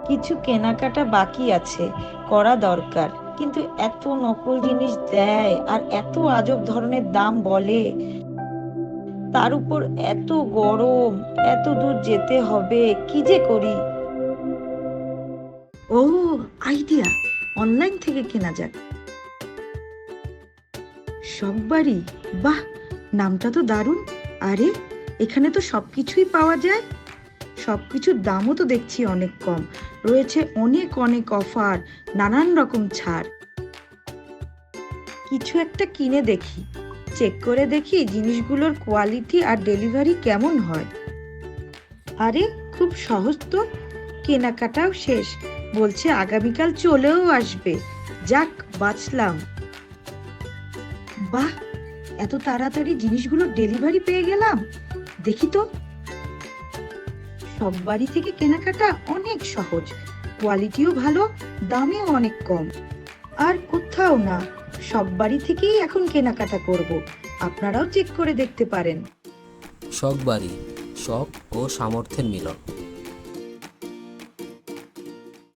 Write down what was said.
কিছু কেনাকাটা বাকি আছে, করা দরকার, কিন্তু এত নকল জিনিস দেয় আর এত আজব ধরনের দাম বলে, তার উপর এত গরম, এত দূর যেতে হবে, কি যে করি। ও, আইডিয়া, অনলাইন থেকে কেনা যাক। শখবাড়ি, বাহ, নামটা তো দারুণ। আরে, এখানে তো সবকিছুই পাওয়া যায়। সবকিছুর দামও তো দেখছি অনেক কম, রয়েছে অনেক অনেক অফার, নানান রকম ছাড়। কিছু একটা কিনে দেখি, চেক করে দেখি জিনিসগুলোর কোয়ালিটি আর ডেলিভারি কেমন হয়। আরে, খুব সহজ তো, কেনাকাটাও শেষ, বলছে আগামীকাল চলেও আসবে। যাক, বাঁচলাম। বাহ, এত তাড়াতাড়ি জিনিসগুলোর ডেলিভারি পেয়ে গেলাম। দেখি তো। সব বাড়ি থেকে কেনাকাটা অনেক সহজ, কোয়ালিটিও ভালো, দামেও অনেক কম। আর কোথাও না, সব বাড়ি থেকেই এখন কেনাকাটা করব। আপনারাও চেক করে দেখতে পারেন। শখ বাড়ি, শখ ও সামর্থ্যের মিলন।